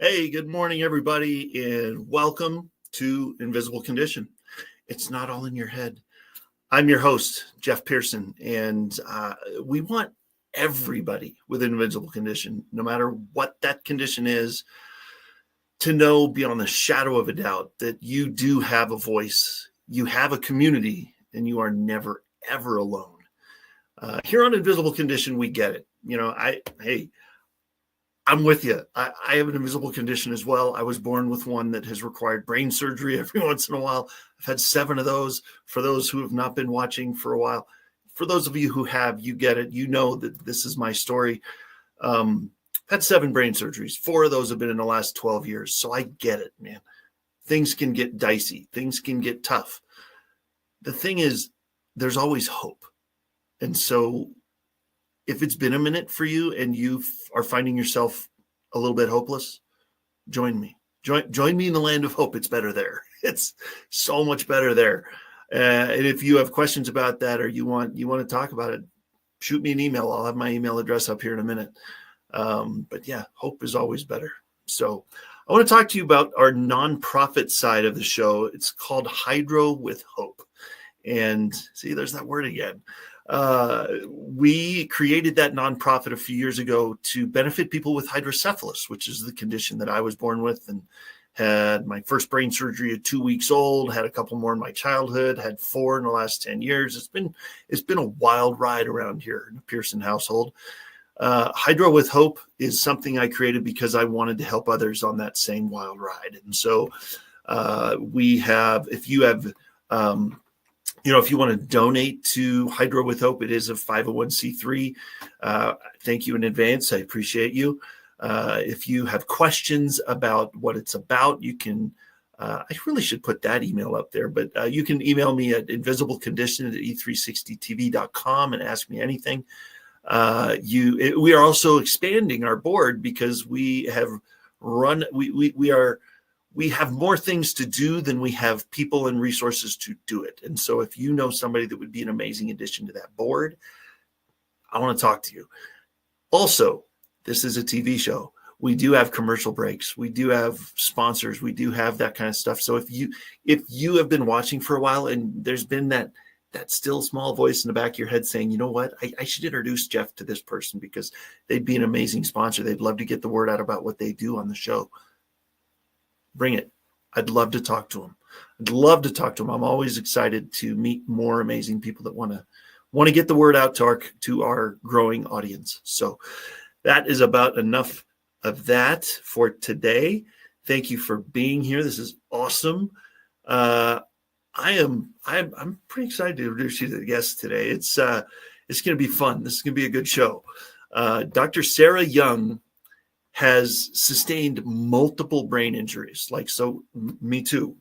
Hey, good morning, everybody, and welcome to Invisible Condition. It's not all in your head. I'm your host, Jeff Pearson, and we want everybody with an invisible condition, no matter what that condition is, to know beyond the shadow of a doubt that you do have a voice, you have a community, and you are never, ever alone. Here on Invisible Condition, we get it. I'm with you. I have an invisible condition as well. I was born with one that has required brain surgery every once in a while. I've had 7 of those. For those who have not been watching for a while, for those of you who have, you get it. You know that this is my story. Had 7 brain surgeries. 4 of those have been in the last 12 years. So I get it, man. Things can get dicey. Things can get tough. The thing is, there's always hope. And so if it's been a minute for you and you are finding yourself a little bit hopeless, join me. Join me in the land of hope. It's better there. It's so much better there. And if you have questions about that or you want to talk about it, shoot me an email. I'll have my email address up here in a minute. But yeah, hope is always better. So I want to talk to you about our nonprofit side of the show. It's called Hydro with Hope. And see, there's that word again. We created that nonprofit a few years ago to benefit people with hydrocephalus, which is the condition that I was born with, and had my first brain surgery at 2 weeks old, had a couple more in my childhood, had 4 in the last 10 years. It's been a wild ride around here in the Pearson household. Hydro with Hope is something I created because I wanted to help others on that same wild ride. And so we have, if you want to donate to Hydro with Hope, it is a 501c3. Thank you in advance. I appreciate you. If you have questions about what it's about, you can, I really should put that email up there, but you can email me at InvisibleCondition@e360tv.com and ask me anything. We are also expanding our board because we have we have more things to do than we have people and resources to do it. And so if you know somebody that would be an amazing addition to that board, I want to talk to you. Also, this is a TV show. We do have commercial breaks. We do have sponsors. We do have that kind of stuff. So if you have been watching for a while and there's been that still small voice in the back of your head saying, you know what, I should introduce Jeff to this person because they'd be an amazing sponsor. They'd love to get the word out about what they do on the show. Bring it. I'd love to talk to them. I'm always excited to meet more amazing people that want to get the word out to our growing audience. So that is about enough of that for today. Thank you for being here. This is awesome. I'm pretty excited to introduce you to the guest today. It's going to be fun. This is going to be a good show. Dr. Sarah Young has sustained multiple brain injuries. Me too.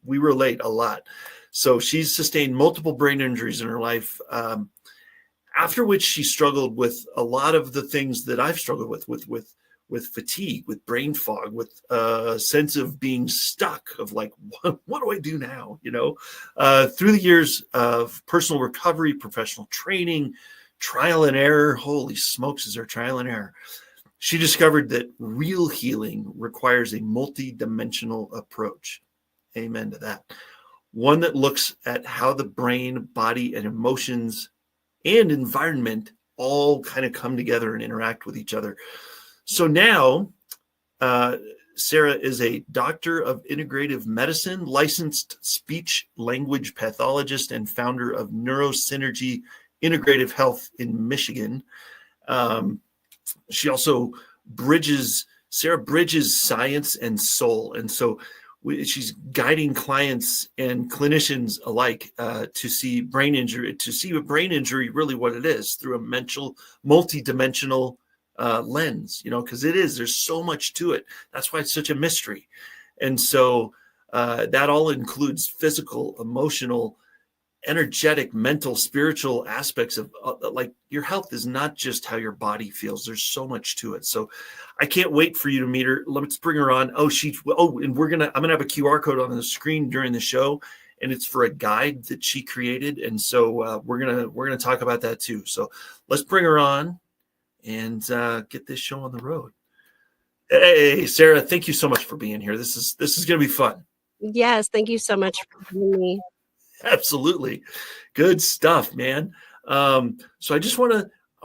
We relate a lot. So she's sustained multiple brain injuries in her life, after which she struggled with a lot of the things that I've struggled with fatigue, with brain fog, with a sense of being stuck, of like, what do I do now? Through the years of personal recovery, professional training, trial and error, holy smokes, is there trial and error? She discovered that real healing requires a multi-dimensional approach. Amen to that. One that looks at how the brain, body, and emotions and environment all kind of come together and interact with each other. So now, Sarah is a doctor of integrative medicine, licensed speech language pathologist, and founder of Neurosynergy Integrative Health in Michigan. She also bridges science and soul. And so she's guiding clients and clinicians alike to see brain injury, really what it is through a multi-dimensional lens, because there's so much to it. That's why it's such a mystery. And so that all includes physical, emotional, energetic, mental, spiritual aspects of your health is not just how your body feels. There's so much to it. So I can't wait for you to meet her. Let's bring her on. And I'm going to have a QR code on the screen during the show, and it's for a guide that she created. And so we're going to talk about that too. So let's bring her on and get this show on the road. Hey, Sarah, thank you so much for being here. This is going to be fun. Yes, thank you so much for having me. Absolutely. Good stuff, man. So I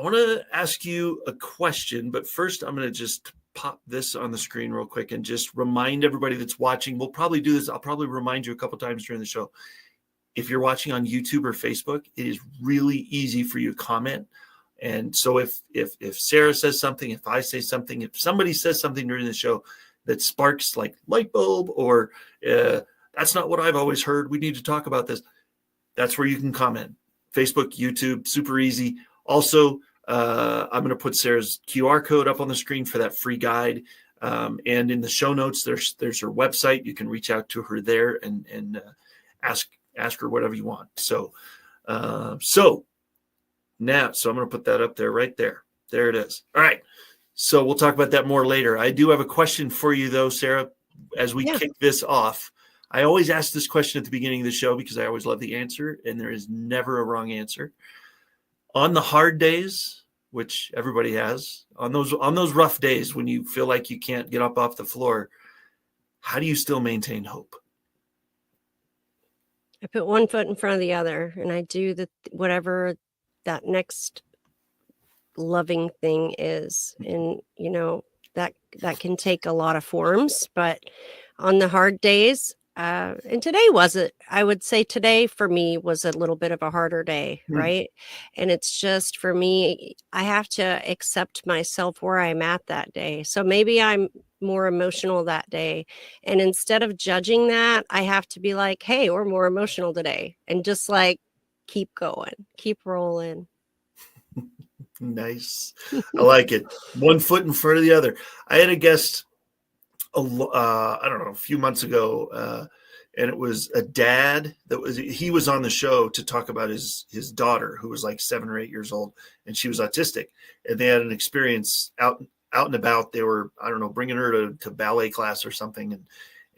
want to ask you a question, but first I'm going to just pop this on the screen real quick and just remind everybody that's watching. We'll probably do this. I'll probably remind you a couple times during the show. If you're watching on YouTube or Facebook, it is really easy for you to comment. And so if Sarah says something, if I say something, if somebody says something during the show that sparks like light bulb or that's not what I've always heard, we need to talk about this, that's where you can comment. Facebook, YouTube, super easy. Also, I'm going to put Sarah's QR code up on the screen for that free guide. And in the show notes, there's her website. You can reach out to her there and ask her whatever you want. So now, I'm going to put that up there, right there. There it is. All right. So we'll talk about that more later. I do have a question for you, though, Sarah, as we kick this off. I always ask this question at the beginning of the show because I always love the answer, and there is never a wrong answer. On the hard days, which everybody has, on those rough days when you feel like you can't get up off the floor, how do you still maintain hope? I put one foot in front of the other, and I do whatever that next loving thing is. And, that can take a lot of forms, but on the hard days, and I would say today for me was a little bit of a harder day, right? And it's just, for me, I have to accept myself where I'm at that day. So maybe I'm more emotional that day. And instead of judging that, I have to be like, hey, we're more emotional today. And just like, keep going, keep rolling. Nice. I like it. One foot in front of the other. I had a guest, I don't know, a few months ago, and it was a dad he was on the show to talk about his daughter, who was like 7 or 8 years old, and she was autistic. And they had an experience out and about. They were, I don't know, bringing her to ballet class or something.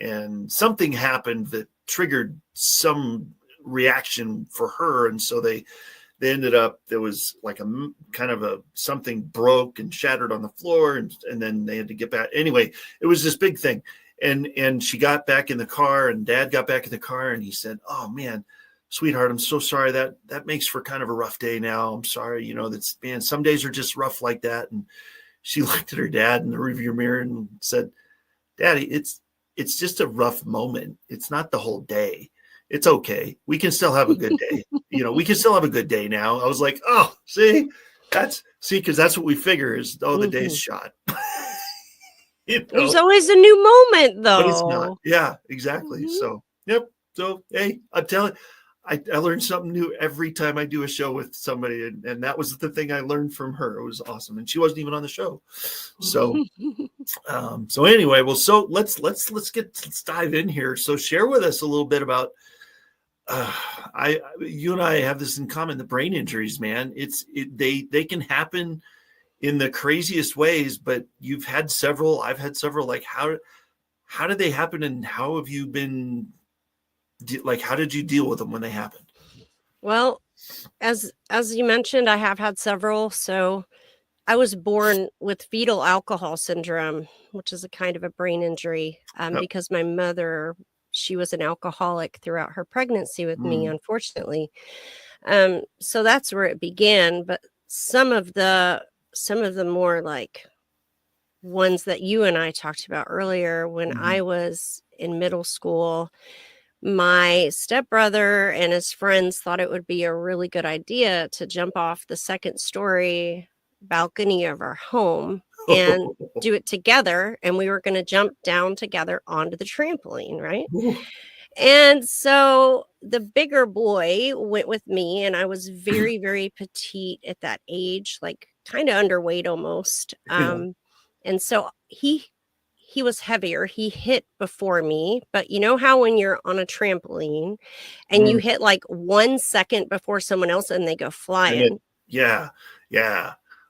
And something happened that triggered some reaction for her. And so they ended up, there was like a kind of something broke and shattered on the floor. And then they had to get back. Anyway, it was this big thing. And she got back in the car, and Dad got back in the car, and he said, "Oh man, sweetheart, I'm so sorry. That makes for kind of a rough day now. I'm sorry. Man, some days are just rough like that." And she looked at her dad in the rearview mirror and said, "Daddy, it's just a rough moment. It's not the whole day. It's okay. We can still have a good day. We can still have a good day now." I was like, "Oh, because that's what we figure is, the day's shot." There's always a new moment, though. But it's not. Yeah, exactly. So, yep. So, hey, I'm telling you, I learned something new every time I do a show with somebody. And that was the thing I learned from her. It was awesome. And she wasn't even on the show. So, so anyway, well, so let's dive in here. So share with us a little bit about, you and I have this in common, the brain injuries, man. They can happen in the craziest ways, but you've had several, I've had several. Like, how did they happen, and how have you been, like, how did you deal with them when they happened? Well, as you mentioned, I have had several. So I was born with fetal alcohol syndrome, which is a kind of a brain injury, because my mother, she was an alcoholic throughout her pregnancy with me, unfortunately. So that's where it began. But some of the more like ones that you and I talked about earlier, when I was in middle school, my stepbrother and his friends thought it would be a really good idea to jump off the second story balcony of our home and do it together. And we were going to jump down together onto the trampoline, right? And so the bigger boy went with me, and I was very, very petite at that age, like kind of underweight almost. And so he was heavier. He hit before me, but you know how when you're on a trampoline and you hit like 1 second before someone else and they go flying? Yeah.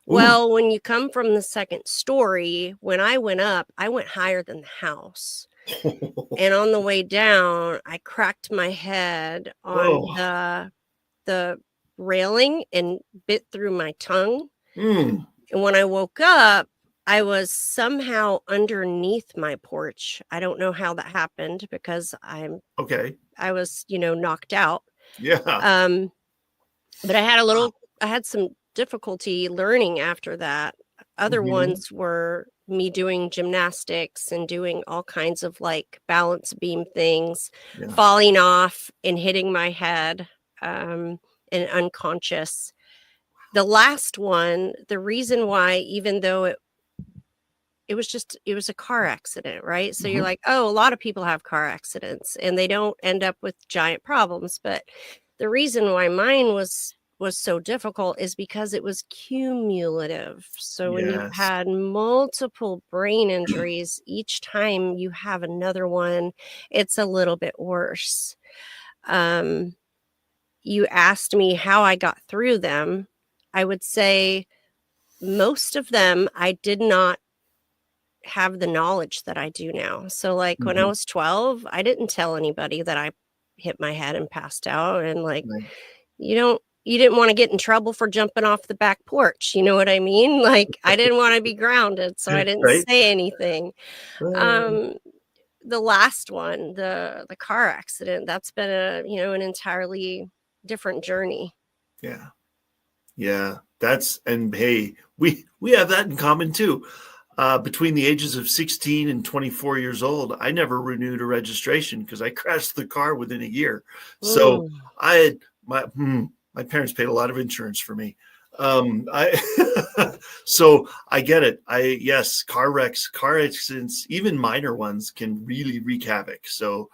Well, when you come from the second story, when I went up, I went higher than the house. And on the way down, I cracked my head on the railing and bit through my tongue. And when I woke up, I was somehow underneath my porch. I don't know how that happened because Okay. I was, knocked out. Yeah. But I had some difficulty learning after that. Other Mhm. ones were me doing gymnastics and doing all kinds of like balance beam things, Yeah. falling off and hitting my head, and unconscious. The last one, the reason why, even though it was a car accident, right? So you're Mhm. like, oh, a lot of people have car accidents and they don't end up with giant problems. But the reason why mine was so difficult is because it was cumulative. So when you've Yes. had multiple brain injuries, each time you have another one, it's a little bit worse. Um, you asked me how I got through them. I would say most of them I did not have the knowledge that I do now. So, like, when I Mhm. was 12, I didn't tell anybody that I hit my head and passed out, and, like, Right. you didn't wanna get in trouble for jumping off the back porch, you know what I mean? Like, I didn't wanna be grounded, so I didn't Right? say anything. Uh, Um, the last one, the car accident, that's been an entirely different journey. yeah. Yeah. And hey, we have that in common too. Between the ages of 16 and 24 years old, I never renewed a registration because I crashed the car within a year. So Mm. I had my parents paid a lot of insurance for me. I so I get it. Yes, car wrecks, car accidents, even minor ones can really wreak havoc. So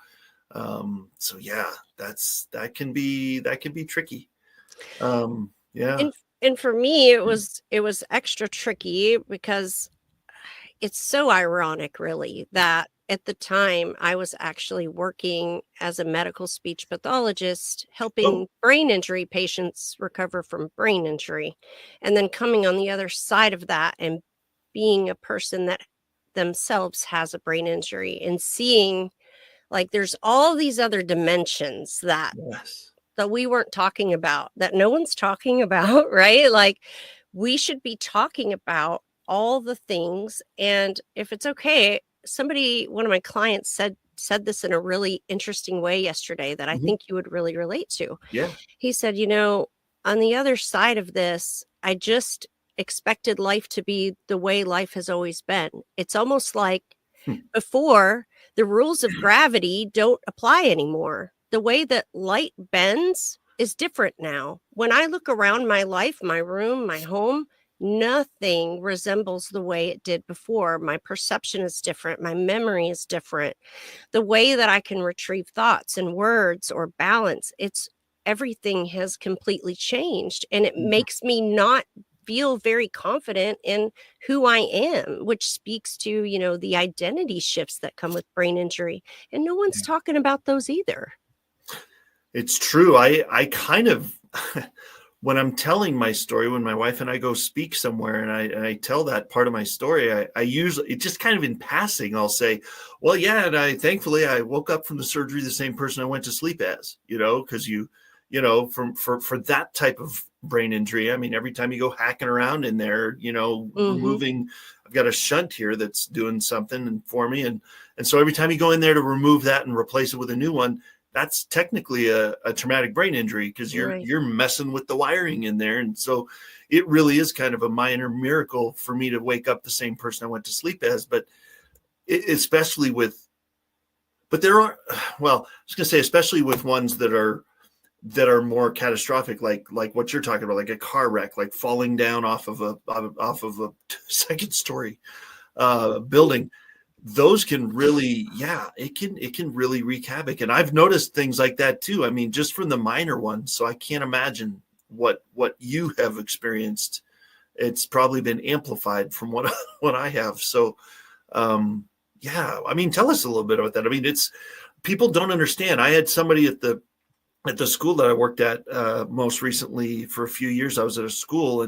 yeah, that can be tricky. Yeah. And and for me, it was extra tricky because it's so ironic, really, that at the time I was actually working as a medical speech pathologist, Oh, helping brain injury patients recover from brain injury, and then coming on the other side of that and being a person that themselves has a brain injury and seeing like there's all these other dimensions yes. that we weren't talking about, that no one's talking about, right? Like, we should be talking about all the things. And if it's okay, one of my clients said this in a really interesting way yesterday that I Mhm. think you would really relate to. Yeah. He said, on the other side of this, I just expected life to be the way life has always been. It's almost like Hmm. before, the rules of gravity don't apply anymore. The way that light bends is different now. When I look around my life, my room, my home, nothing resembles the way it did before. My perception is different. My memory is different. The way that I can retrieve thoughts and words or balance, it's everything has completely changed. And it Mhm. makes me not feel very confident in who I am, which speaks to, the identity shifts that come with brain injury. And no one's Yeah. talking about those either. It's true. I kind of when I'm telling my story, when my wife and I go speak somewhere and I tell that part of my story, I usually it just kind of in passing, I'll say, well, yeah, and thankfully I woke up from the surgery the same person I went to sleep as, because for that type of brain injury, I mean, every time you go hacking around in there, Mhm. removing, I've got a shunt here that's doing something for me. And so every time you go in there to remove that and replace it with a new one, that's technically a traumatic brain injury because Right. you're messing with the wiring in there. And so it really is kind of a minor miracle for me to wake up the same person I went to sleep as. But especially but there are, well, I was going to say, especially with ones that are more catastrophic, like what you're talking about, like a car wreck, like falling down off of a second story building. Those can really, yeah, it can really wreak havoc. And I've noticed things like that too. I mean, just from the minor ones. So I can't imagine what you have experienced. It's probably been amplified from what what I have. So yeah, I mean, tell us a little bit about that. I mean, it's people don't understand. I had somebody at the school that I worked at most recently for a few years. I was at a school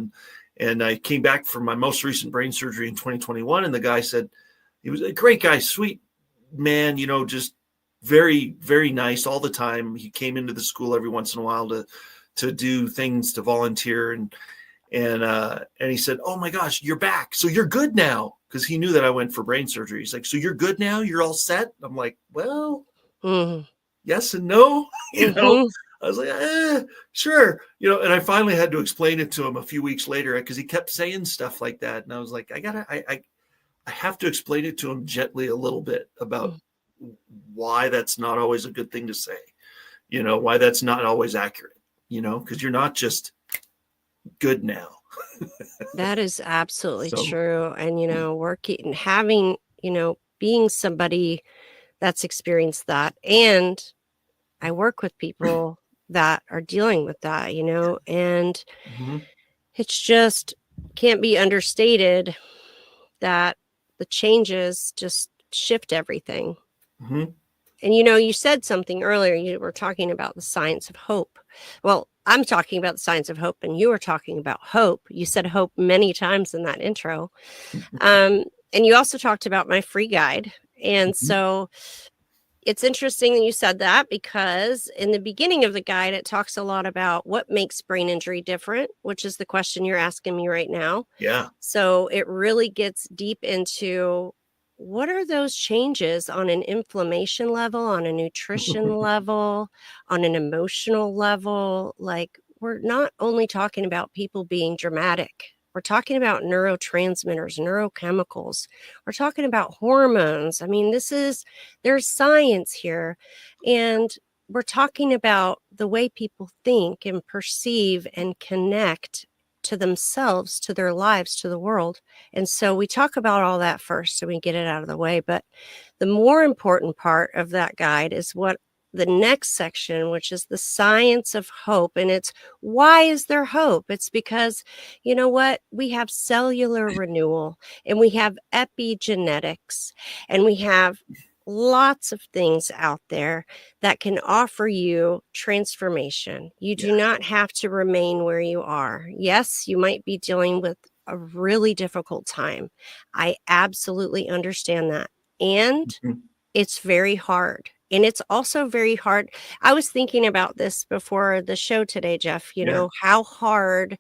and I came back from my most recent brain surgery in 2021, and the guy said, he was a great guy, sweet man, just very, very nice all the time. He came into the school every once in a while to do things, to volunteer, and he said, "Oh my gosh, you're back. So you're good now." because he knew that I went for brain surgery. He's like, so you're good now? You're all set? I'm like, well, yes and no. I was like, sure. And I finally had to explain it to him a few weeks later because he kept saying stuff like that. And I was like, I have to explain it to him gently a little bit about why that's not always a good thing to say, why that's not always accurate, because you're not just good now. That is absolutely true. And, working and having, being somebody that's experienced that. And I work with people that are dealing with that, and it's just can't be understated that the changes just shift everything. And, you said something earlier, you were talking about the science of hope. Well, I'm talking about the science of hope and you were talking about hope. You said hope many times in that intro. And you also talked about my free guide. And so it's interesting that you said that because in the beginning of the guide, it talks a lot about what makes brain injury different, which is the question you're asking me right now. Yeah. So it really gets deep into what are those changes on an inflammation level, on a nutrition level, on an emotional level? Like, we're not only talking about people being dramatic. We're talking about neurotransmitters, neurochemicals. We're talking about hormones. I mean, there's science here. And we're talking about the way people think and perceive and connect to themselves, to their lives, to the world. And so we talk about all that first so we get it out of the way. But the more important part of that guide is what the next section, which is the science of hope. And it's why is there hope? It's because, you know what? We have cellular renewal and we have epigenetics and we have lots of things out there that can offer you transformation. You do not have to remain where you are. Yes, you might be dealing with a really difficult time. I absolutely understand that. And it's very hard. And it's also very hard. I was thinking about this before the show today, Jeff, how hard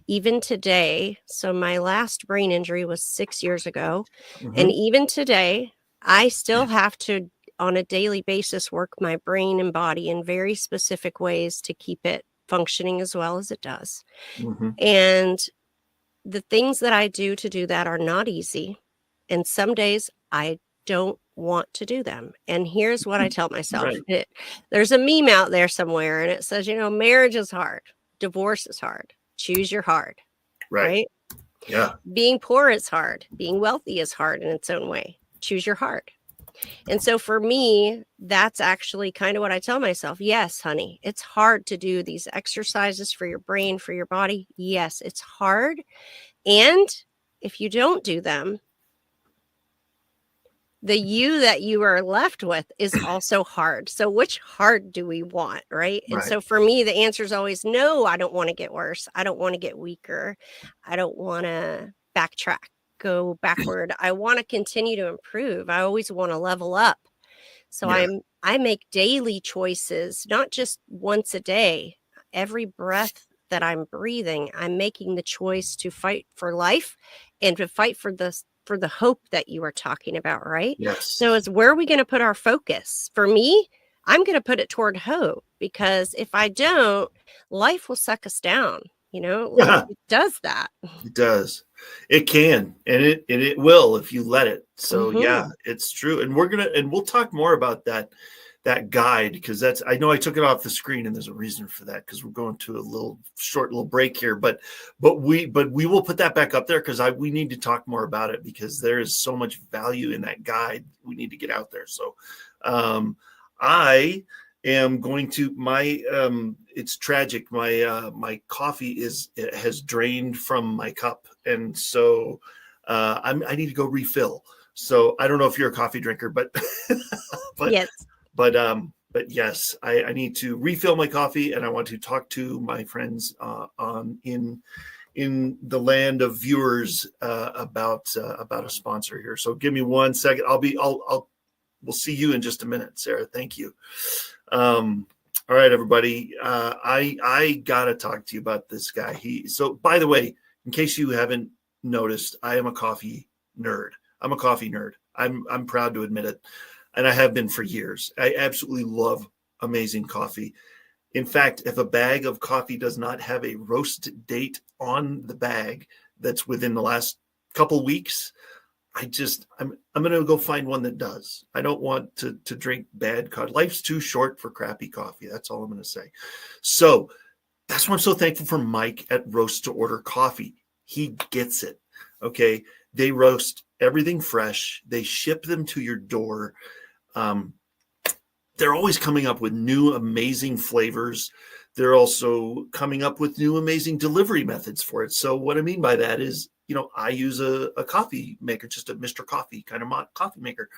even today. So my last brain injury was 6 years ago. And even today, I still have to, on a daily basis, work my brain and body in very specific ways to keep it functioning as well as it does. And the things that I do to do that are not easy. And some days I don't want to do them. And here's what I tell myself. There's a meme out there somewhere and it says, marriage is hard. Divorce is hard. Choose your hard. Right? Yeah. Being poor is hard. Being wealthy is hard in its own way. Choose your hard. And so for me, that's actually kind of what I tell myself. Yes, honey, it's hard to do these exercises for your brain, for your body. Yes, it's hard. And if you don't do them, the you that you are left with is also hard. So which hard do we want, right? And so for me, the answer is always no, I don't want to get worse. I don't want to get weaker. I don't want to backtrack, go backward. I want to continue to improve. I always want to level up. So I make daily choices, not just once a day. Every breath that I'm breathing, I'm making the choice to fight for life and to fight for the hope that you are talking about, right? Yes. So it's where are we going to put our focus? For me, I'm going to put it toward hope because if I don't, life will suck us down. It does that. It does. It can, and it will if you let it. So yeah, it's true. And we'll talk more about that guide because I know I took it off the screen and there's a reason for that because we're going to a short break here, but we will put that back up there because we need to talk more about it because there is so much value in that guide. We need to get out there. So I am going to it's tragic. My coffee has drained from my cup. And so I need to go refill. So I don't know if you're a coffee drinker, but yes. But yes, I need to refill my coffee, and I want to talk to my friends in the land of viewers about a sponsor here. So give me 1 second. We'll see you in just a minute, Sarah. Thank you. All right, everybody. I gotta talk to you about this guy. So by the way, in case you haven't noticed, I am a coffee nerd. I'm a coffee nerd. I'm proud to admit it. And I have been for years. I absolutely love amazing coffee. In fact, if a bag of coffee does not have a roast date on the bag that's within the last couple weeks, I'm going to go find one that does. I don't want to drink bad coffee. Life's too short for crappy coffee. That's all I'm going to say. So that's why I'm so thankful for Mike at Roast to Order Coffee. He gets it. Okay. They roast everything fresh. They ship them to your door. They're always coming up with new, amazing flavors. They're also coming up with new, amazing delivery methods for it. So what I mean by that is, I use a coffee maker, just a Mr. Coffee kind of coffee maker.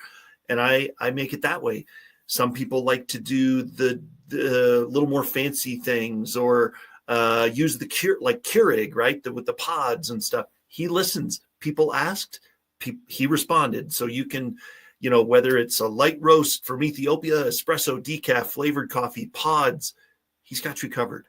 And I make it that way. Some people like to do the little more fancy things or use the Keurig, right? With the pods and stuff. He listens. People asked, he responded. So you can, whether it's a light roast from Ethiopia, espresso, decaf, flavored coffee, pods, he's got you covered.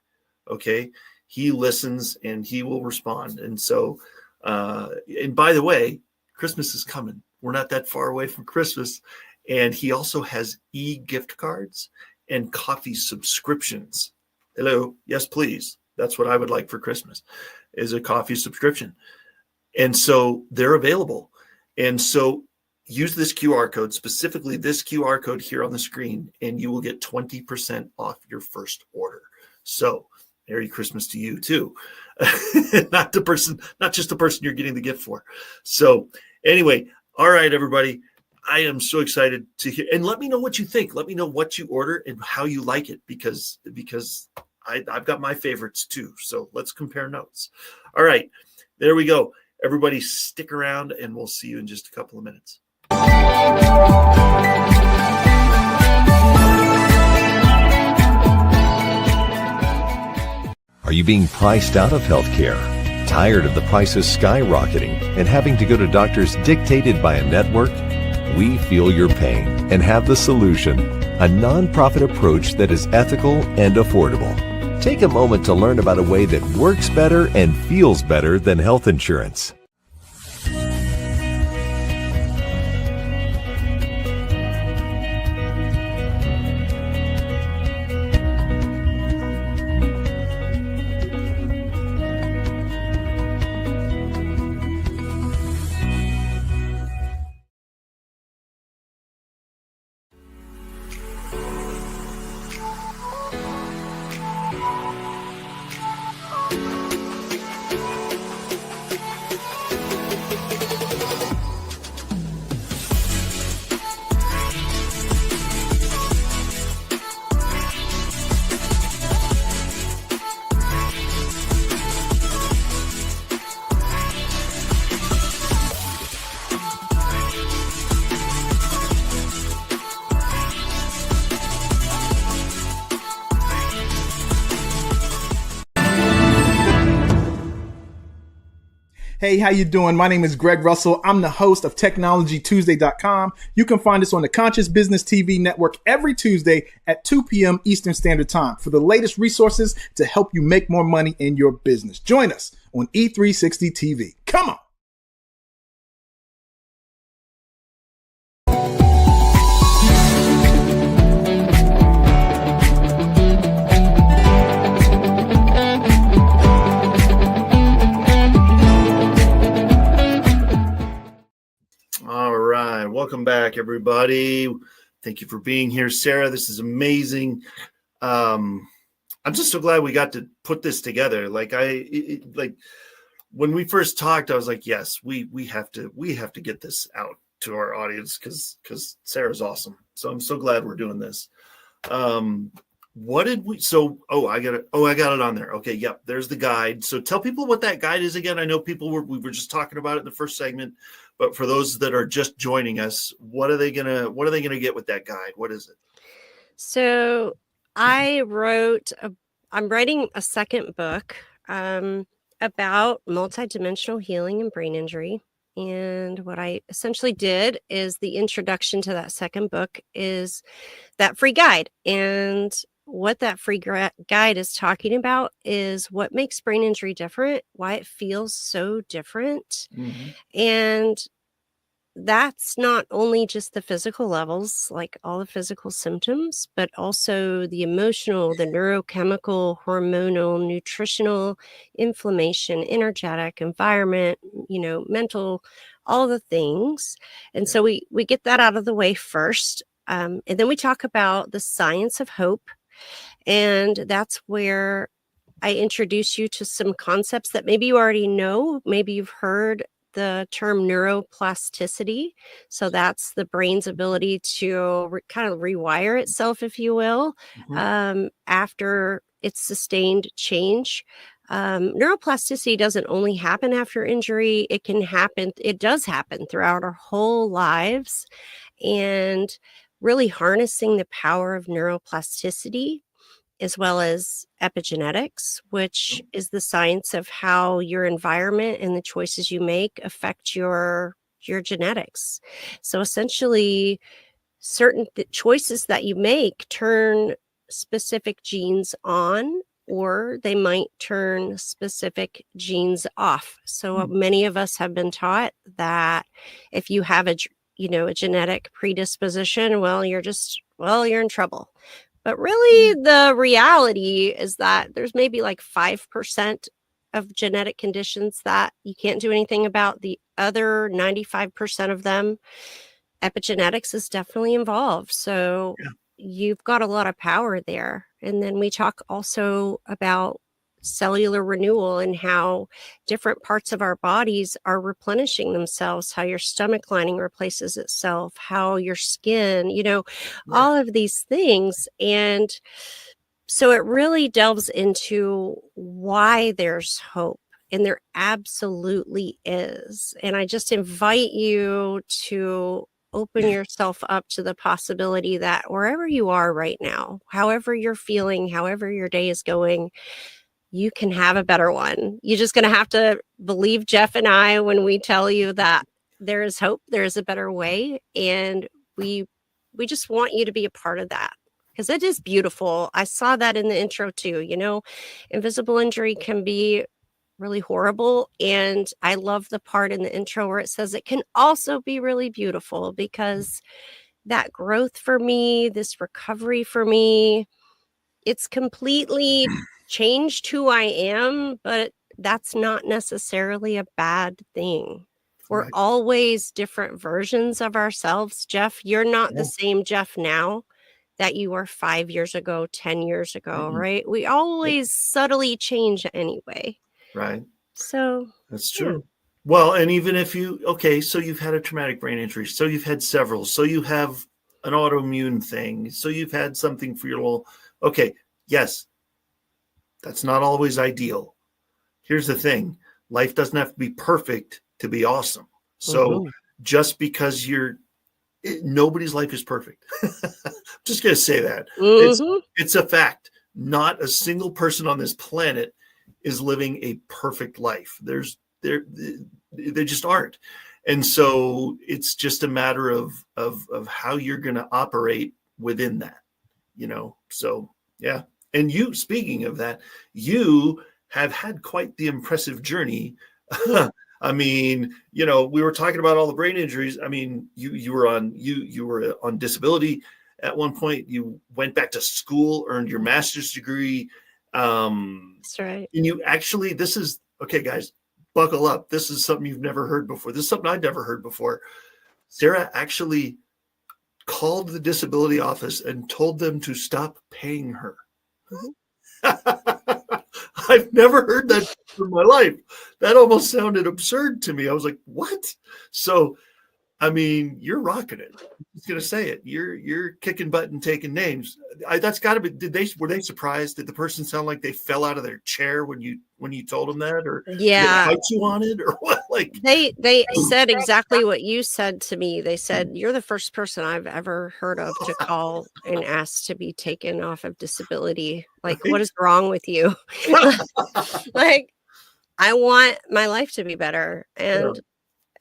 Okay. He listens and he will respond. And so, and by the way, Christmas is coming. We're not that far away from Christmas. And he also has e-gift cards and coffee subscriptions. Hello. Yes, please. That's what I would like for Christmas, is a coffee subscription. And so they're available. And so use this QR code, specifically this QR code here on the screen, and you will get 20% off your first order. So Merry Christmas to you too. Not just the person you're getting the gift for. So anyway, all right, everybody. I am so excited to hear, and let me know what you think. Let me know what you order and how you like it, because I've got my favorites too. So let's compare notes. All right, there we go. Everybody stick around and we'll see you in just a couple of minutes. Are you being priced out of healthcare? Tired of the prices skyrocketing and having to go to doctors dictated by a network? We feel your pain and have the solution, a nonprofit approach that is ethical and affordable. Take a moment to learn about a way that works better and feels better than health insurance. Hey, how you doing? My name is Greg Russell. I'm the host of TechnologyTuesday.com. You can find us on the Conscious Business TV network every Tuesday at 2 p.m. Eastern Standard Time for the latest resources to help you make more money in your business. Join us on E360 TV. Come on. All right. Welcome back, everybody. Thank you for being here. Sarah, this is amazing. I'm just so glad we got to put this together. Like when we first talked, I was like, yes, we have to get this out to our audience because Sarah's awesome. So I'm so glad we're doing this. What did we, I got it on there. Okay. Yep. There's the guide. So tell people what that guide is again. I know we were just talking about it in the first segment, but for those that are just joining us, what are they going to get with that guide? What is it? So I'm writing a second book, about multidimensional healing and brain injury. And what I essentially did is the introduction to that second book is that free guide. And what that free guide is talking about is what makes brain injury different, why it feels so different. Mm-hmm. And that's not only just the physical levels, like all the physical symptoms, but also the emotional, the neurochemical, hormonal, nutritional, inflammation, energetic, environment, mental, all the things. And so we get that out of the way first. And then we talk about the science of hope. And that's where I introduce you to some concepts that maybe you already know. Maybe you've heard the term neuroplasticity. So that's the brain's ability to kind of rewire itself, if you will, after its sustained change. Neuroplasticity doesn't only happen after injury. It does happen throughout our whole lives. And really harnessing the power of neuroplasticity, as well as epigenetics, which is the science of how your environment and the choices you make affect your genetics. So essentially, certain choices that you make turn specific genes on, or they might turn specific genes off. So many of us have been taught that if you have a genetic predisposition, you're in trouble. But really, the reality is that there's maybe like 5% of genetic conditions that you can't do anything about. The other 95% of them, epigenetics is definitely involved. So you've got a lot of power there. And then we talk also about cellular renewal and how different parts of our bodies are replenishing themselves, how your stomach lining replaces itself, how your skin, all of these things. And so it really delves into why there's hope. And there absolutely is. And I just invite you to open yourself up to the possibility that wherever you are right now, however you're feeling, however your day is going, you can have a better one. You're just going to have to believe Jeff and I when we tell you that there is hope, there is a better way. And we just want you to be a part of that, because it is beautiful. I saw that in the intro too. Invisible injury can be really horrible. And I love the part in the intro where it says it can also be really beautiful, because that growth for me, this recovery for me, it's completely changed who I am, but that's not necessarily a bad thing. We're always different versions of ourselves. Jeff, you're not the same Jeff now that you were 5 years ago, 10 years ago, right? We always subtly change anyway. Right. So that's true. Well, and even if so you've had a traumatic brain injury, so you've had several, so you have an autoimmune thing, so you've had something for your little, yes, that's not always ideal. Here's the thing. Life doesn't have to be perfect to be awesome. So just because nobody's life is perfect. I'm just going to say that. It's a fact. Not a single person on this planet is living a perfect life. They just aren't. And so it's just a matter of how you're going to operate within that, so yeah. And you, speaking of that, you have had quite the impressive journey. I mean, we were talking about all the brain injuries. I mean, you were on disability at one point. You went back to school, earned your master's degree. That's right. And you actually, this is, okay, guys, buckle up. This is something you've never heard before. This is something I'd never heard before. Sarah actually called the disability office and told them to stop paying her. I've never heard that in my life. That almost sounded absurd to me. I was like, what? So, I mean, you're rocking it. I'm just going to say it. You're kicking butt and taking names. That's got to be. Were they surprised? Did the person sound like they fell out of their chair when you told them that, or did they fight you on it, or what? Like they said exactly what you said to me. They said, you're the first person I've ever heard of to call and ask to be taken off of disability. Like, what is wrong with you? Like, I want my life to be better, and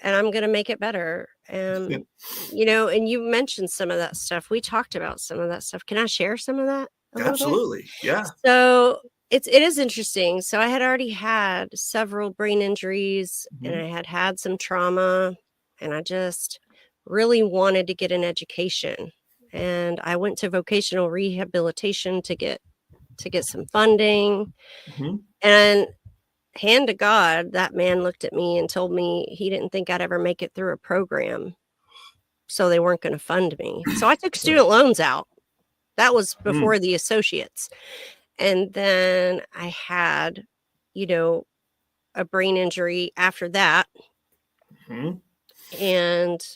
I'm going to make it better. And, and you mentioned some of that stuff. We talked about some of that stuff. Can I share some of that? Absolutely. Yeah. So it is interesting. So I had already had several brain injuries and I had some trauma, and I just really wanted to get an education. And I went to vocational rehabilitation to get some funding. Mhm. And hand to God, that man looked at me and told me he didn't think I'd ever make it through a program. So they weren't going to fund me. So I took student loans out. That was before the associates. And then I had, a brain injury after that. Mhm. And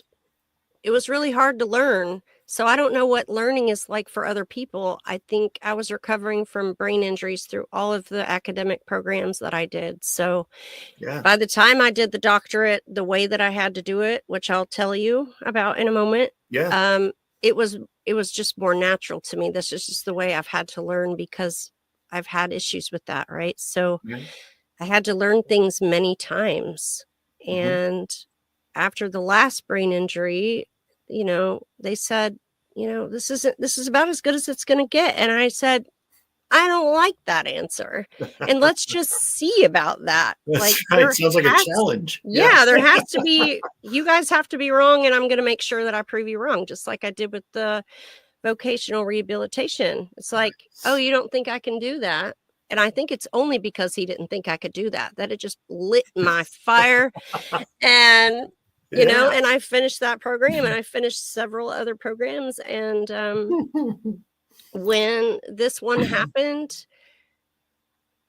it was really hard to learn. So I don't know what learning is like for other people. I think I was recovering from brain injuries through all of the academic programs that I did. So Yeah. by the time I did the doctorate the way that I had to do it, which I'll tell you about in a moment, Yeah. it was just more natural to me. This is just the way I've had to learn because I've had issues with that, right? So Yeah. I had to learn things many times. Mhm. And after the last brain injury, they said, this is about as good as it's going to get. And I said, I don't like that answer. And let's just see about that. Like, That's right. Sounds like a challenge. yeah, there has to be, you guys have to be wrong. And I'm going to make sure that I prove you wrong, just like I did with the vocational rehabilitation. It's like, oh, you don't think I can do that? And I think it's only because he didn't think I could do that it just lit my fire. And, Yeah. and I finished that program and I finished several other programs. And when this one happened,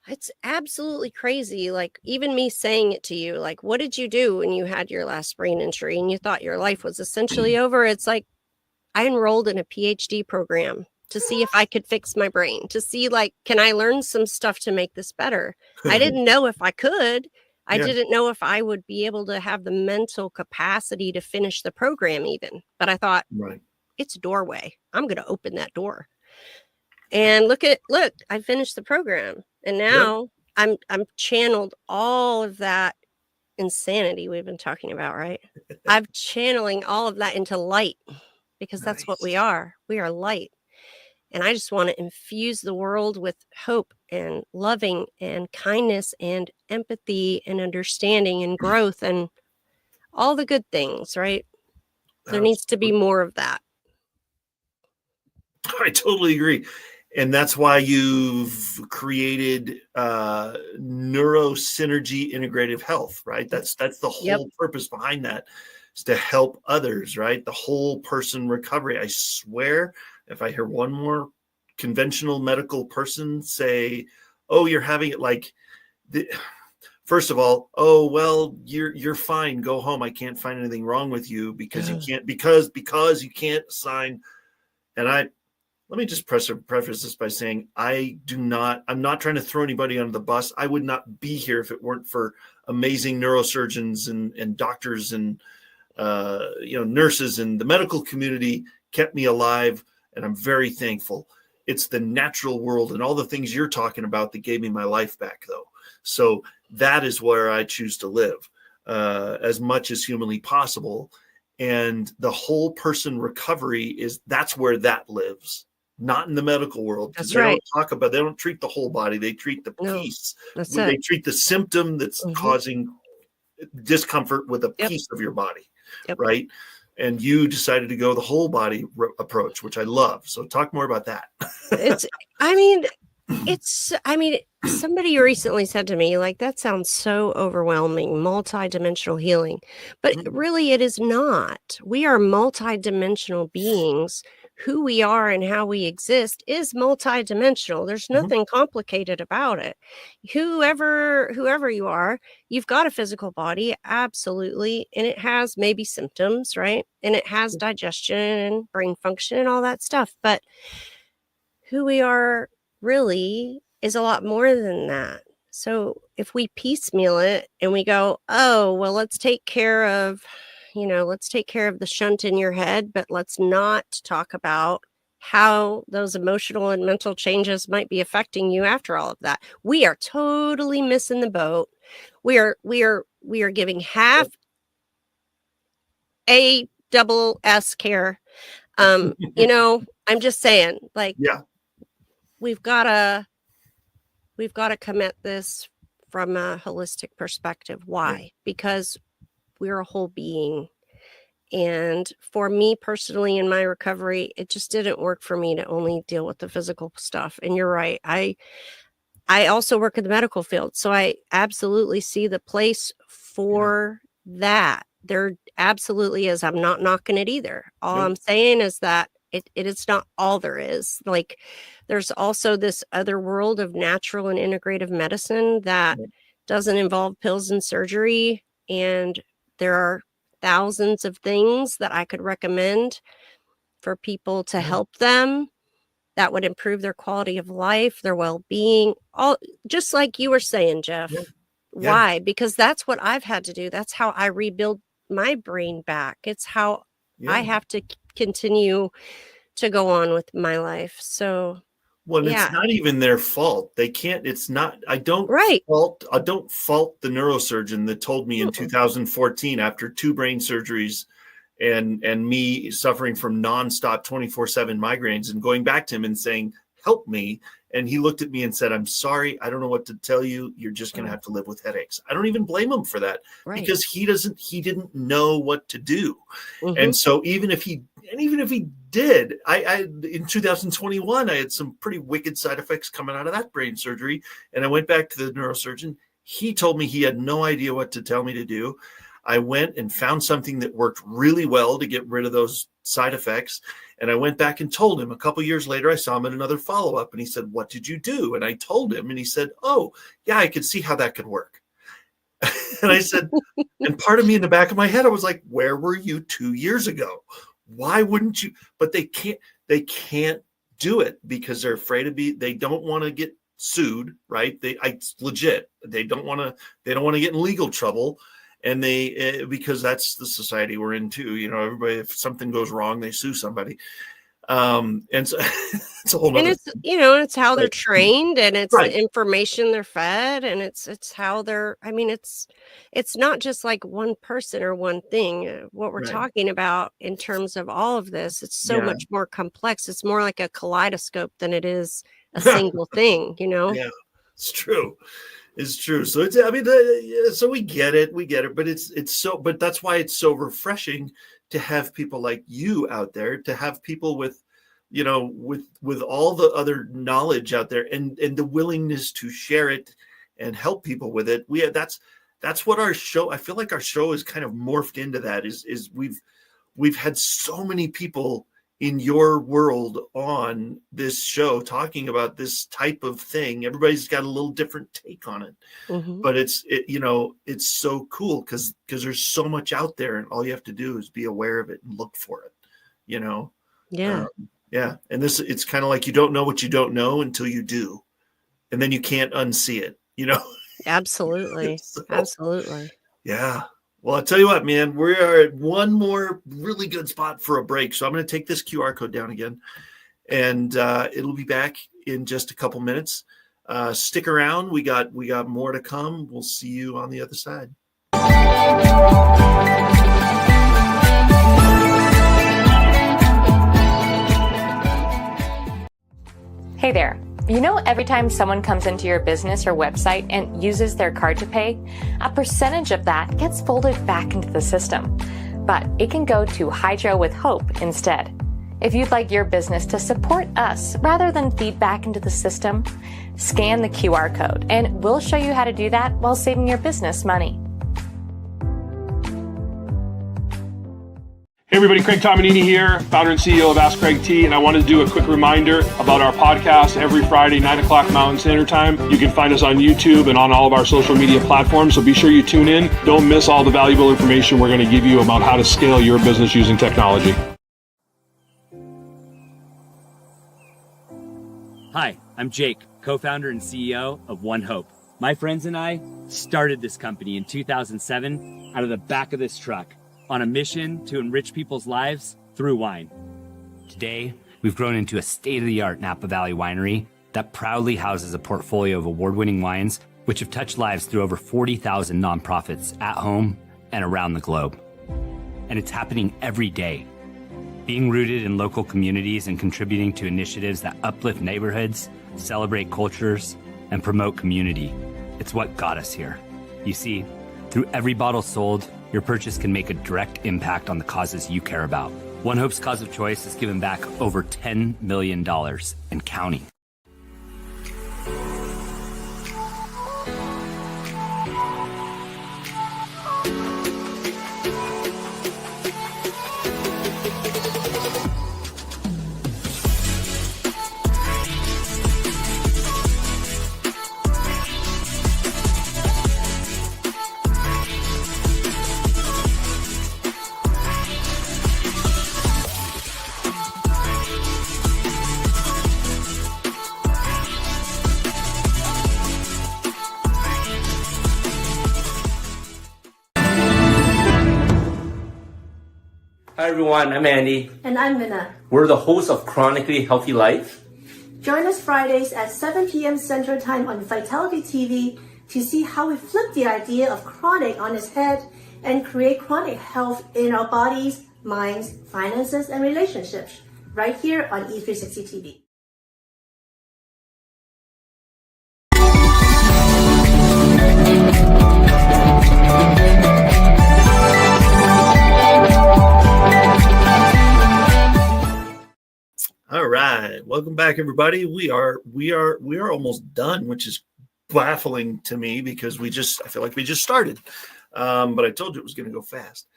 it's absolutely crazy. Like, even me saying it to you, like, what did you do when you had your last brain injury and you thought your life was essentially over? It's like, I enrolled in a PhD program to see if I could fix my brain, to see, like, can I learn some stuff to make this better? I didn't know if I could. I Yeah. didn't know if I would be able to have the mental capacity to finish the program even. But I thought, Right. it's a doorway. I'm going to open that door. And look, I finished the program. And now I'm channeled all of that insanity we've been talking about, right? I'm channeling all of that into light. Because that's what we Nice. are. We are light. And I just want to infuse the world with hope and loving and kindness and empathy and understanding and growth and all the good things, right? There needs to be more of that. I totally agree. And that's why you've created neurosynergy integrative health, right? That's the whole purpose behind that, is to help others, right? The whole person recovery. I swear, if I hear one more conventional medical person say, "Oh, you're having it," like, first of all, "Oh, well, you're fine. Go home. I can't find anything wrong with you because you can't because you can't sign." And let me just preface this by saying I'm not trying to throw anybody under the bus. I would not be here if it weren't for amazing neurosurgeons and doctors and nurses, and the medical community kept me alive. And I'm very thankful. It's the natural world and all the things you're talking about that gave me my life back, though. So that is where I choose to live as much as humanly possible. And the whole person recovery that's where that lives. Not in the medical world. That's they right. They don't treat the whole body. They treat the piece. That's They it. treat the symptom that's causing discomfort with a piece of your body. Right. And you decided to go the whole body approach, which I love. So talk more about that. Somebody recently said to me, like, that sounds so overwhelming, multidimensional healing. But really, it is not. We are multidimensional beings. Who we are and how we exist is multidimensional. There's nothing complicated about it. Whoever you are, you've got a physical body, absolutely. And it has maybe symptoms, right? And it has digestion and brain function and all that stuff. But who we are really is a lot more than that. So if we piecemeal it and we go, oh, well, let's take care of the shunt in your head, but let's not talk about how those emotional and mental changes might be affecting you after all of that. We are totally missing the boat. We are giving half a double S care. I'm just saying, like, we've got to come at this from a holistic perspective. Why? Because we're a whole being. And for me personally, in my recovery, it just didn't work for me to only deal with the physical stuff. And you're right. I also work in the medical field, so I absolutely see the place for that. There absolutely is. I'm not knocking it either. All I'm saying is that it is not all there is. Like, there's also this other world of natural and integrative medicine that doesn't involve pills and surgery. And there are thousands of things that I could recommend for people to help them that would improve their quality of life, their well-being, all just like you were saying, Jeff. Why? Because that's what I've had to do. That's how I rebuild my brain back. It's how I have to continue to go on with my life. So it's not even their fault. They can't, it's not, I don't fault the neurosurgeon that told me in 2014 after 2 brain surgeries and me suffering from nonstop 24/7 migraines and going back to him and saying, help me. And he looked at me and said, I'm sorry, I don't know what to tell you. You're just going to have to live with headaches. I don't even blame him for that because he didn't know what to do. And so even if he did, I in 2021, I had some pretty wicked side effects coming out of that brain surgery. And I went back to the neurosurgeon. He told me he had no idea what to tell me to do. I went and found something that worked really well to get rid of those side effects. And I went back and told him. A couple of years later, I saw him in another follow-up and he said, what did you do? And I told him and he said, oh, yeah, I could see how that could work. And I said, and part of me in the back of my head, I was like, where were you 2 years ago? Why wouldn't you? But they can't do it because they're afraid they don't want to get sued, right? It's legit. They don't want to get in legal trouble. And because that's the society we're in too, everybody, if something goes wrong, they sue somebody. And so it's a whole nother thing. It's how they're trained and it's the information they're fed and it's how they're, it's not just like one person or one thing. What we're talking about in terms of all of this, it's so much more complex. It's more like a kaleidoscope than it is a single thing, Yeah, it's true. It's true. So so we get it, but that's why it's so refreshing to have people like you out there, to have people with all the other knowledge out there and the willingness to share it and help people with it. That's what our show, I feel like our show is kind of morphed into that is we've had so many people in your world on this show talking about this type of thing. Everybody's got a little different take on it, but it's so cool because there's so much out there and all you have to do is be aware of it and look for it, Yeah. And it's kind of like, you don't know what you don't know until you do. And then you can't unsee it, Absolutely. Absolutely. Yeah. Well, I'll tell you what, man, we are at one more really good spot for a break. So I'm going to take this QR code down again and it'll be back in just a couple minutes. Stick around. We got more to come. We'll see you on the other side. Hey there. Every time someone comes into your business or website and uses their card to pay, a percentage of that gets folded back into the system. But it can go to Hydro with Hope instead. If you'd like your business to support us rather than feed back into the system, scan the QR code and we'll show you how to do that while saving your business money. Hey everybody, Craig Tomanini here, founder and CEO of Ask Craig T, and I wanted to do a quick reminder about our podcast every Friday, 9 o'clock Mountain Standard Time. You can find us on YouTube and on all of our social media platforms, so be sure you tune in. Don't miss all the valuable information we're going to give you about how to scale your business using technology. Hi, I'm Jake, co-founder and CEO of One Hope. My friends and I started this company in 2007 out of the back of this truck, on a mission to enrich people's lives through wine. Today, we've grown into a state-of-the-art Napa Valley winery that proudly houses a portfolio of award-winning wines, which have touched lives through over 40,000 nonprofits at home and around the globe. And it's happening every day. Being rooted in local communities and contributing to initiatives that uplift neighborhoods, celebrate cultures, and promote community. It's what got us here. You see, through every bottle sold, your purchase can make a direct impact on the causes you care about. One Hope's Cause of Choice has given back over $10 million and counting. Hi everyone, I'm Andy. And I'm Minna. We're the hosts of Chronically Healthy Life. Join us Fridays at 7 p.m. Central Time on Vitality TV to see how we flip the idea of chronic on its head and create chronic health in our bodies, minds, finances, and relationships right here on E360 TV. All right, welcome back, everybody. We are almost done, which is baffling to me because I feel like we just started, but I told you it was going to go fast.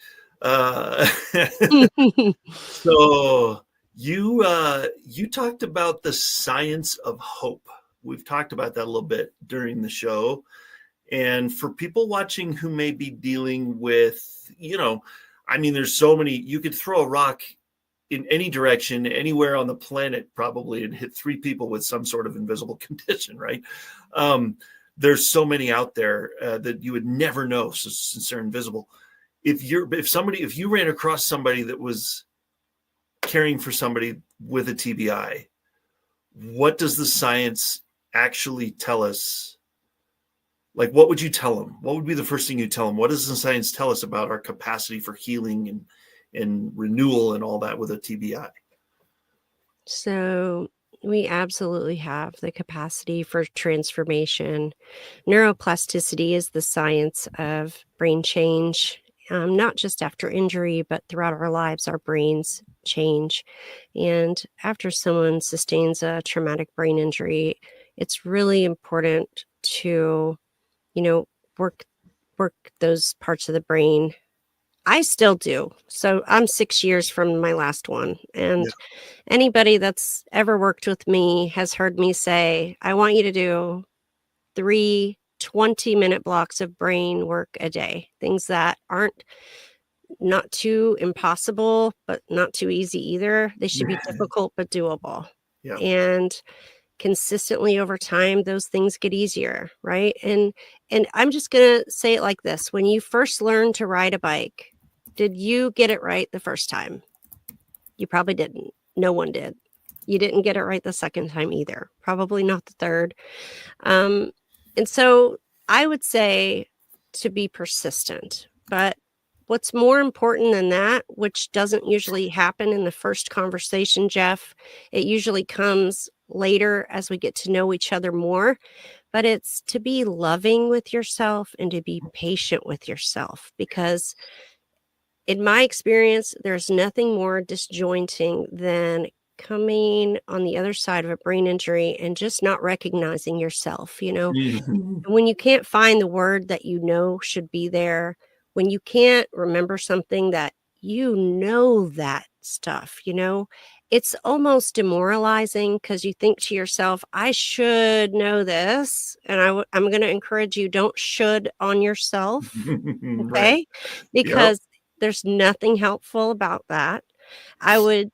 So you talked about the science of hope. We've talked about that a little bit during the show, and for people watching who may be dealing with, there's so many. You could throw a rock in any direction, anywhere on the planet, probably, and hit 3 people with some sort of invisible condition, right? There's so many out there that you would never know since they're invisible. If you ran across somebody that was caring for somebody with a TBI, what does the science actually tell us? Like, what would you tell them? What would be the first thing you tell them? What does the science tell us about our capacity for healing and renewal and all that with a TBI? So we absolutely have the capacity for transformation. Neuroplasticity is the science of brain change, not just after injury, but throughout our lives, our brains change. And after someone sustains a traumatic brain injury, it's really important to, work those parts of the brain. I still do. So I'm 6 years from my last one. And anybody that's ever worked with me has heard me say, I want you to do 3 20-minute blocks of brain work a day. Things that aren't not too impossible, but not too easy either. They should be difficult, but doable. Yeah. And consistently over time, those things get easier, right? And I'm just going to say it like this. When you first learned to ride a bike, did you get it right the first time? You probably didn't. No one did. You didn't get it right the second time either. Probably not the third. And so I would say to be persistent. But what's more important than that, which doesn't usually happen in the first conversation, Jeff, it usually comes later as we get to know each other more. But it's to be loving with yourself and to be patient with yourself, because in my experience, there's nothing more disjointing than coming on the other side of a brain injury and just not recognizing yourself, when you can't find the word that should be there, when you can't remember something that that stuff, it's almost demoralizing because you think to yourself, I should know this. And I'm going to encourage you, don't should on yourself. Okay. Right. Because there's nothing helpful about that. I would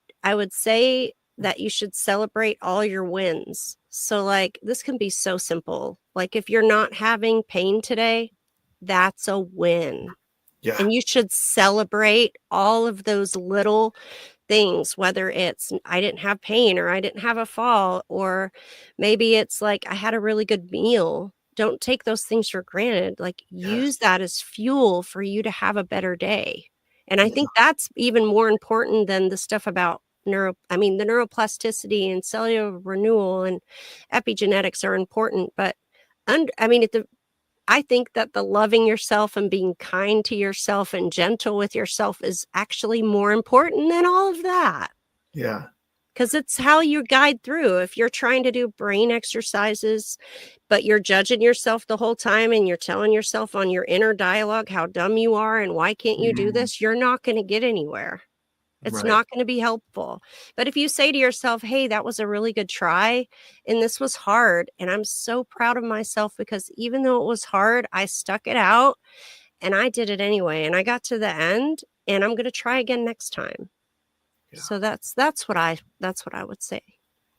say that you should celebrate all your wins. So this can be so simple. Like if you're not having pain today, that's a win. Yeah. And you should celebrate all of those little things, whether it's I didn't have pain or I didn't have a fall, or maybe it's like I had a really good meal. Don't take those things for granted. Use that as fuel for you to have a better day. And I think that's even more important than the stuff about the neuroplasticity and cellular renewal and epigenetics are important. But I think that the loving yourself and being kind to yourself and gentle with yourself is actually more important than all of that. Yeah. Because it's how you guide through. If you're trying to do brain exercises, but you're judging yourself the whole time and you're telling yourself on your inner dialogue how dumb you are and why can't you do this, you're not going to get anywhere. It's not going to be helpful. But if you say to yourself, hey, that was a really good try and this was hard, and I'm so proud of myself because even though it was hard, I stuck it out and I did it anyway and I got to the end, and I'm going to try again next time. Yeah. So that's what I would say.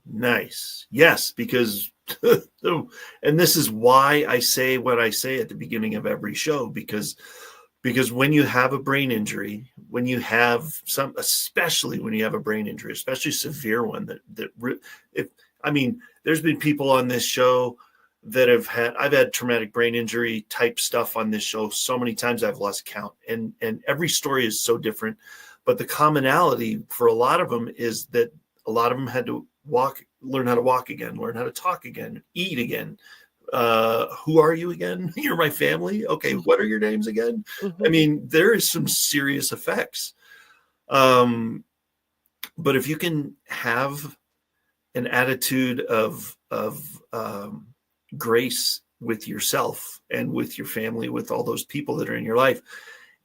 Nice. Yes, because and this is why I say what I say at the beginning of every show, because when you have a brain injury, when you have especially when you have a brain injury, especially severe one, there's been people on this show that I've had traumatic brain injury type stuff on this show so many times I've lost count, and every story is so different. But the commonality for a lot of them is that a lot of them had to learn how to walk again, learn how to talk again, eat again. Who are you again? You're my family. Okay. What are your names again? I mean, there is some serious effects. But if you can have an attitude of grace with yourself and with your family, with all those people that are in your life,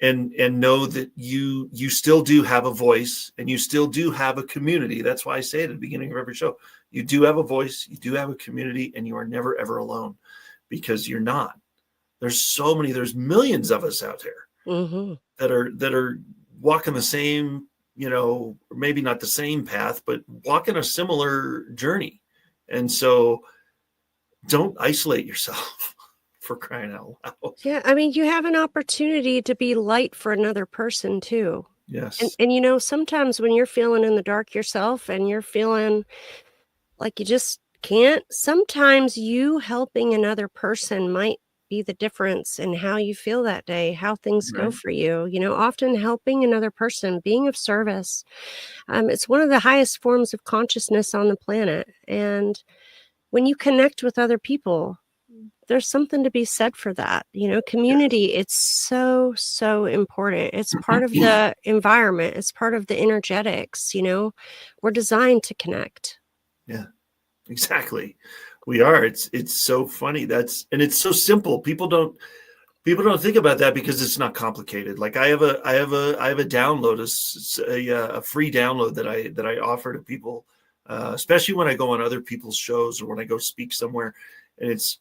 and know that you still do have a voice and you still do have a community. That's why I say at the beginning of every show, you do have a voice, you do have a community, and you are never, ever alone, because you're not. There's millions of us out there that are walking the same, maybe not the same path, but walking a similar journey. And so don't isolate yourself. For crying out loud. Yeah, I mean, you have an opportunity to be light for another person too. Yes. And sometimes when you're feeling in the dark yourself and you're feeling like you just can't, sometimes you helping another person might be the difference in how you feel that day, how things go for you. Often helping another person, being of service, it's one of the highest forms of consciousness on the planet. And when you connect with other people, there's something to be said for that. Community, it's so, so important. It's part of the environment. It's part of the energetics. We're designed to connect. Yeah, exactly. We are. It's so funny. And it's so simple. People don't think about that because it's not complicated. Like I have a download, a free download that I offer to people, especially when I go on other people's shows or when I go speak somewhere, and it's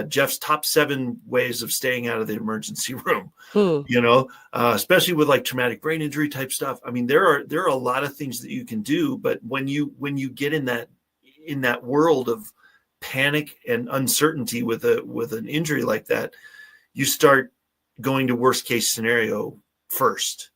Jeff's top 7 ways of staying out of the emergency room, especially with like traumatic brain injury type stuff. I mean, there are a lot of things that you can do, but when you get in that world of panic and uncertainty with an injury like that, you start going to worst case scenario first,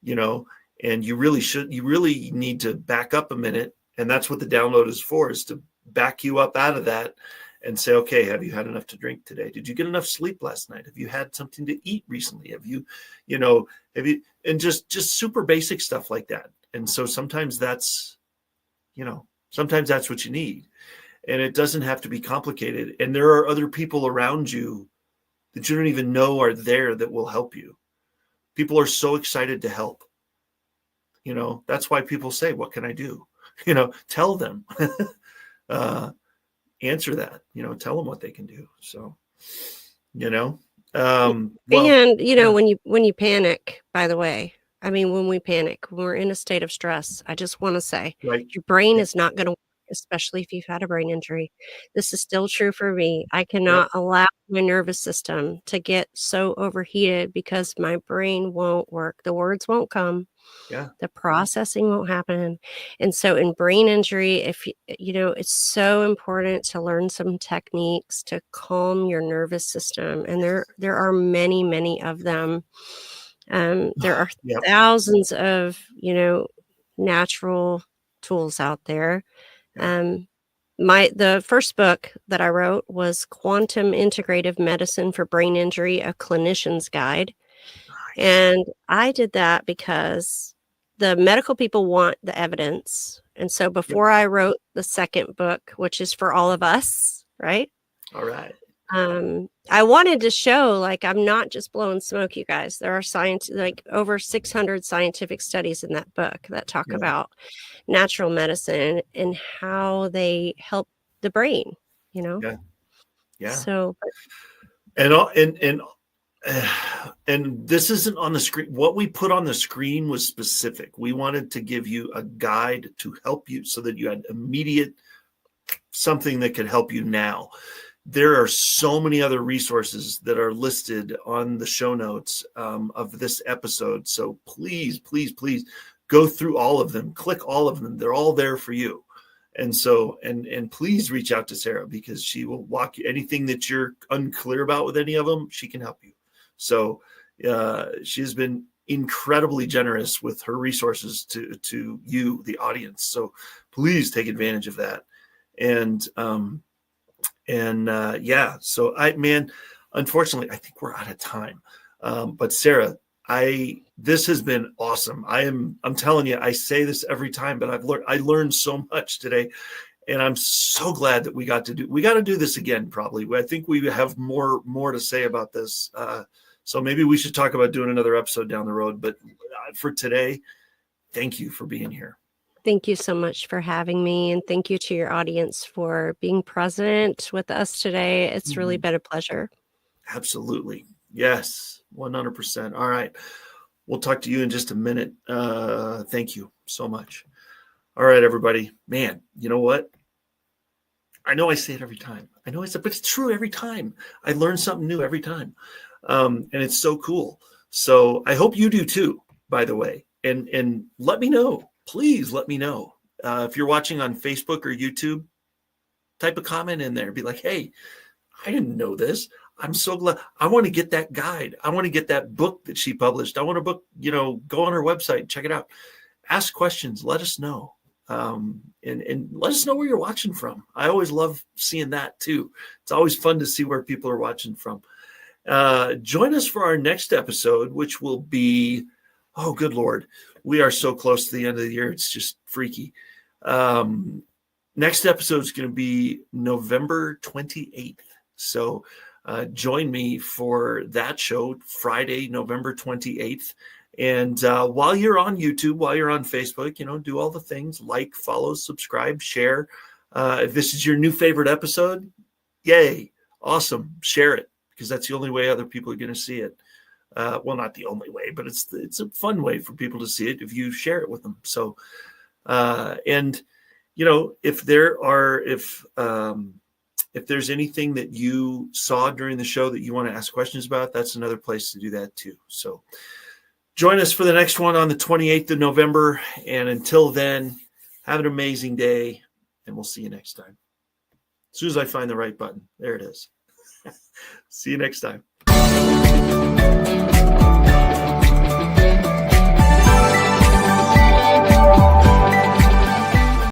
and you really need to back up a minute. And that's what the download is for, is to back you up out of that and say, okay, have you had enough to drink today? Did you get enough sleep last night? Have you had something to eat recently? Have you and just super basic stuff like that. And so sometimes that's what you need, and it doesn't have to be complicated. And there are other people around you that you don't even know are there that will help you. People are so excited to help. That's why people say, what can I do? Tell them, answer that, tell them what they can do. So, when you panic, by the way, I mean, when we panic, when we're in a state of stress, I just want to say your brain is not going to work, especially if you've had a brain injury. This is still true for me. I cannot allow my nervous system to get so overheated because my brain won't work. The words won't come. Yeah. The processing won't happen. And so in brain injury, if it's so important to learn some techniques to calm your nervous system. And there are many, many of them. There are thousands of, natural tools out there. The first book that I wrote was Quantum Integrative Medicine for Brain Injury, a Clinician's Guide. Nice. And I did that because the medical people want the evidence. And so before I wrote the second book, which is for all of us, right? All right. I wanted to show, like, I'm not just blowing smoke, you guys. There are over 600 scientific studies in that book that talk about natural medicine and how they help the brain, Yeah. So, and this isn't on the screen. What we put on the screen was specific. We wanted to give you a guide to help you so that you had immediate something that could help you now. There are so many other resources that are listed on the show notes of this episode. So please, please, please go through all of them. Click all of them. They're all there for you. And so, and please reach out to Sarah, because she will walk you. Anything that you're unclear about with any of them, she can help you. So she has been incredibly generous with her resources to you, the audience. So please take advantage of that. So unfortunately, I think we're out of time. But Sarah, this has been awesome. I'm telling you, I say this every time, but I learned so much today, and I'm so glad that we got to do this again. Probably. I think we have more to say about this. So maybe we should talk about doing another episode down the road, but for today, thank you for being here. Thank you so much for having me, and thank you to your audience for being present with us today. It's really been a pleasure. Absolutely. Yes, 100%. All right. We'll talk to you in just a minute. Thank you so much. All right, everybody. Man, you know what? I know I say it every time. But it's true every time. I learn something new every time. And it's so cool. So I hope you do too, by the way. And let me know. Please let me know. If you're watching on Facebook or YouTube, type a comment in there. Be like, hey, I didn't know this. I'm so glad. I want to get that guide. I want to get that book that she published. I want to go on her website, check it out. Ask questions. Let us know. And let us know where you're watching from. I always love seeing that too. It's always fun to see where people are watching from. Join us for our next episode, which will be, oh, good Lord. We are so close to the end of the year. It's just freaky. Next episode is going to be November 28th. So join me for that show, Friday, November 28th. And while you're on YouTube, while you're on Facebook, do all the things, like, follow, subscribe, share. If this is your new favorite episode, yay, awesome. Share it, because that's the only way other people are going to see it. Well, not the only way, but it's a fun way for people to see it if you share it with them. So, if there's anything that you saw during the show that you want to ask questions about, that's another place to do that too. So join us for the next one on the 28th of November. And until then, have an amazing day, and we'll see you next time. As soon as I find the right button, there it is. See you next time.